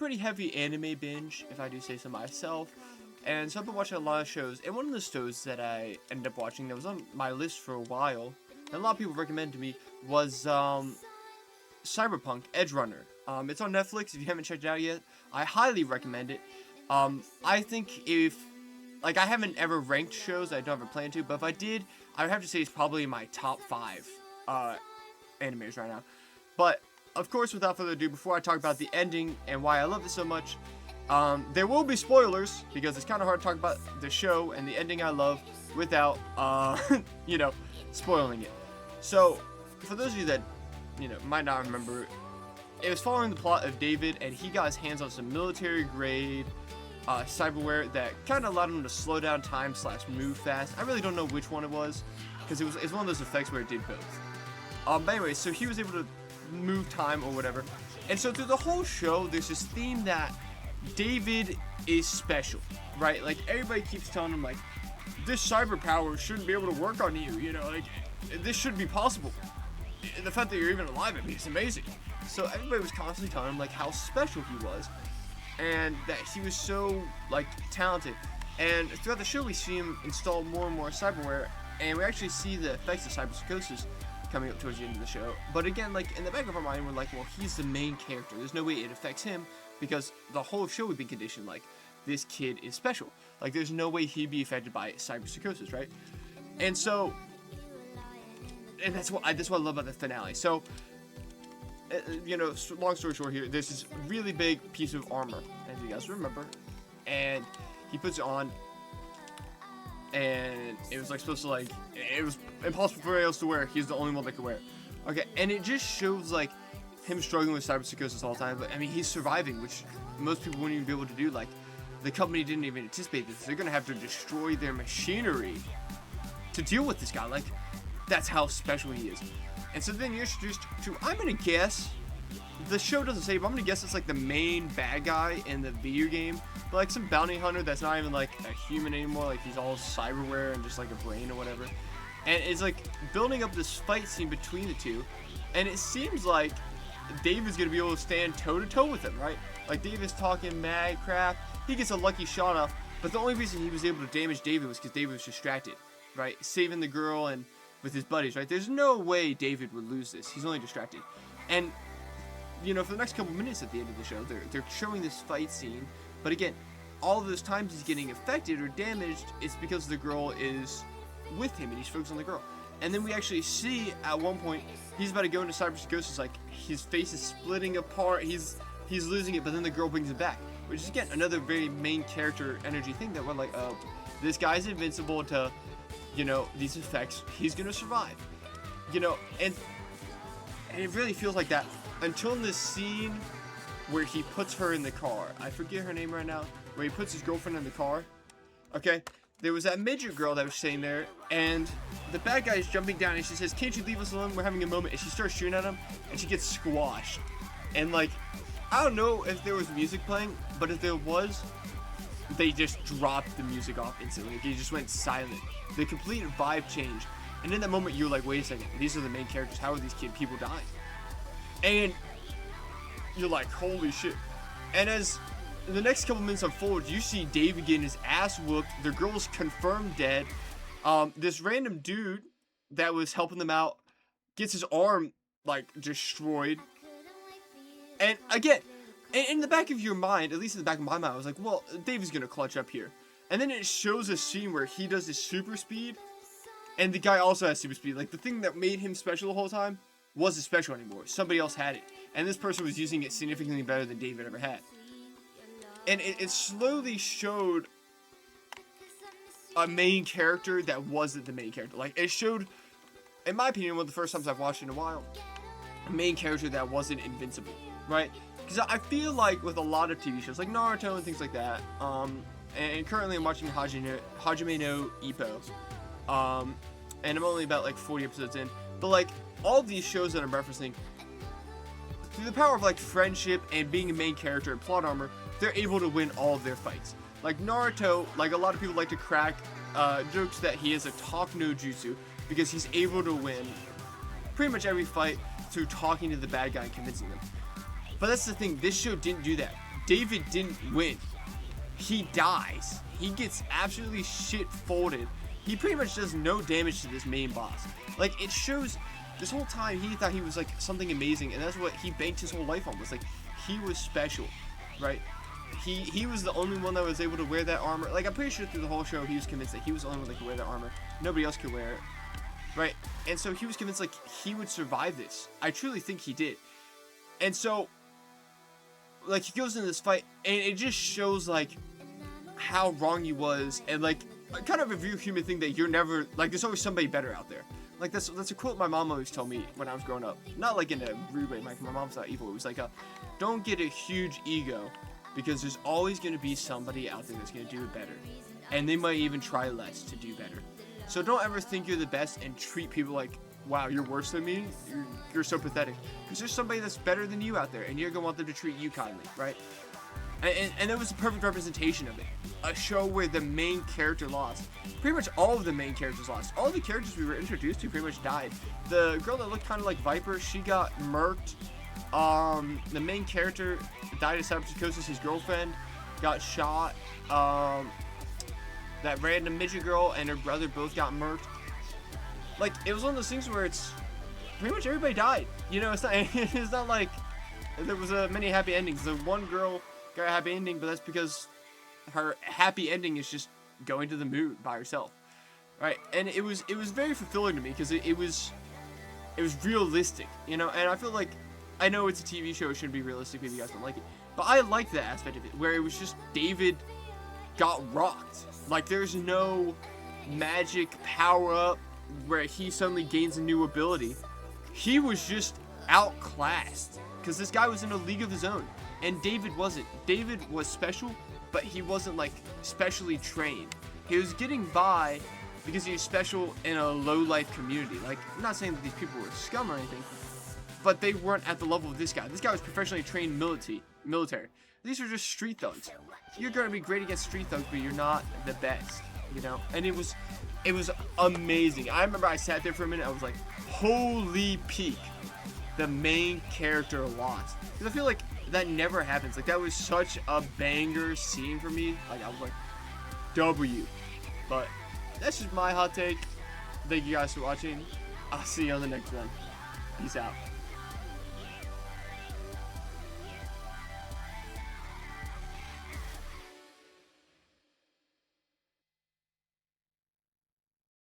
pretty heavy anime binge, if I do say so myself. And so I've been watching a lot of shows, and one of the shows that I ended up watching that was on my list for a while, and a lot of people recommended to me, was Cyberpunk Edge Runner. It's on Netflix. If you haven't checked it out yet, I highly recommend it. I think if, like, I haven't ever ranked shows, I don't have a plan to, but if I did, I would have to say it's probably in my top 5 animes right now. But, of course, without further ado, before I talk about the ending and why I love it so much, there will be spoilers, because it's kind of hard to talk about the show and the ending I love without, you know, spoiling it. So, for those of you that, you know, might not remember, it was following the plot of David, and he got his hands on some military-grade cyberware that kind of allowed him to slow down time / move fast. I really don't know which one it was, because it's one of those effects where it did both. But anyway, so he was able to move time or whatever. And so through the whole show, there's this theme that David is special, right? Like, everybody keeps telling him, like, this cyber power shouldn't be able to work on you, you know, like, this shouldn't be possible. The fact that you're even alive, I mean, it's amazing. So everybody was constantly telling him, like, how special he was, and that he was so, like, talented. And throughout the show, we see him install more and more cyberware, and we actually see the effects of cyberpsychosis coming up towards the end of the show. But again, like, in the back of our mind, we're like, well, he's the main character. There's no way it affects him, because the whole show would be conditioned, like, this kid is special. Like, there's no way he'd be affected by cyberpsychosis, right? And so, and that's what I love about the finale. So, you know, long story short here, there's this really big piece of armor, as you guys remember, and he puts it on, and it was, like, supposed to, like, it was impossible for anyone else to wear. He's the only one that could wear it. Okay, and it just shows, like, him struggling with cyberpsychosis all the time, but, I mean, he's surviving, which most people wouldn't even be able to do. Like, the company didn't even anticipate this. They're gonna have to destroy their machinery to deal with this guy. Like, that's how special he is. And so then you're introduced to, I'm gonna guess, the show doesn't say, but I'm gonna guess it's like the main bad guy in the video game, but like some bounty hunter that's not even like a human anymore, like he's all cyberware and just like a brain or whatever. And it's like building up this fight scene between the two, and it seems like David's gonna be able to stand toe to toe with him, right? Like, David's talking mad crap, he gets a lucky shot off, but the only reason he was able to damage David was because David was distracted, right? Saving the girl and with his buddies, right? There's no way David would lose this. He's only distracted. And, you know, for the next couple minutes at the end of the show, they're showing this fight scene. But again, all of those times he's getting affected or damaged, it's because the girl is with him and he's focused on the girl. And then we actually see at one point, he's about to go into cyberpsychosis, like his face is splitting apart, he's losing it, but then the girl brings it back. Which is, again, another very main character energy thing that we're like, oh, this guy's invincible to, you know, these effects, he's gonna survive, you know. And it really feels like that until in this scene where he puts her in the car. I forget her name right now, where he puts his girlfriend in the car. Okay, there was that midget girl that was sitting there, and the bad guy is jumping down, and she says, can't you leave us alone, we're having a moment, and she starts shooting at him, and she gets squashed. And, like, I don't know if there was music playing, but if there was, they just dropped the music off instantly. Like, it just went silent. The complete vibe changed. And in that moment, you're like, wait a second, these are the main characters. How are these people dying? And you're like, holy shit. And as the next couple minutes unfold, you see David getting his ass whooped. The girl's confirmed dead. This random dude that was helping them out gets his arm, like, destroyed. And again, in the back of your mind, at least in the back of my mind, I was like, well, David's gonna clutch up here. And then it shows a scene where he does his super speed, and the guy also has super speed. Like, the thing that made him special the whole time wasn't special anymore. Somebody else had it. And this person was using it significantly better than David ever had. And it slowly showed a main character that wasn't the main character. Like, it showed, in my opinion, one of the first times I've watched it in a while, a main character that wasn't invincible, right? Because I feel like with a lot of TV shows, like Naruto and things like that, and currently I'm watching Hajime no Ippo, and I'm only about like 40 episodes in, but like all of these shows that I'm referencing, through the power of like friendship and being a main character and plot armor, they're able to win all of their fights. Like Naruto, like a lot of people like to crack jokes that he has a talk no jutsu because he's able to win pretty much every fight through talking to the bad guy and convincing them. But that's the thing, this show didn't do that. David didn't win. He dies. He gets absolutely shit folded. He pretty much does no damage to this main boss. Like, it shows this whole time he thought he was like something amazing, and that's what he banked his whole life on, was like he was special, right? He was the only one that was able to wear that armor. Like, I'm pretty sure through the whole show he was convinced that he was the only one that could wear that armor. Nobody else could wear it, right? And so he was convinced like he would survive this. I truly think he did. And so, like, he goes into this fight, and it just shows like how wrong he was, and like kind of a real human thing that you're never like. There's always somebody better out there. Like, that's a quote my mom always told me when I was growing up. Not like in a rude way. Like, my mom's not evil. It was like, don't get a huge ego, because there's always going to be somebody out there that's going to do it better, and they might even try less to do better. So don't ever think you're the best and treat people like, wow, you're worse than me. You're so pathetic. Because there's somebody that's better than you out there, and you're going to want them to treat you kindly, right? And that was the perfect representation of it. A show where the main character lost. Pretty much all of the main characters lost. All the characters we were introduced to pretty much died. The girl that looked kind of like Viper, she got murked. The main character died of cyberpsychosis. His girlfriend got shot. That random midget girl and her brother both got murked. Like, it was one of those things where it's pretty much everybody died. You know, it's not like there was many happy endings. The one girl got a happy ending, but that's because her happy ending is just going to the moon by herself, right? And it was very fulfilling to me, because it was realistic, you know. And I feel like, I know it's a TV show, it shouldn't be realistic if you guys don't like it, but I like that aspect of it, where it was just David got rocked. Like, there's no magic power up where he suddenly gains a new ability. He was just outclassed, because this guy was in a league of his own. And David wasn't. David was special, but he wasn't like specially trained. He was getting by because he was special in a low-life community. Like, I'm not saying that these people were scum or anything, but they weren't at the level of this guy. This guy was professionally trained military. These are just street thugs. You're gonna be great against street thugs, but you're not the best, you know? And it was amazing. I remember I sat there for a minute, I was like, holy peak. The main character lost. Because I feel like that never happens. Like, that was such a banger scene for me. Like, I was like, W. But that's just my hot take. Thank you guys for watching. I'll see you on the next one. Peace out.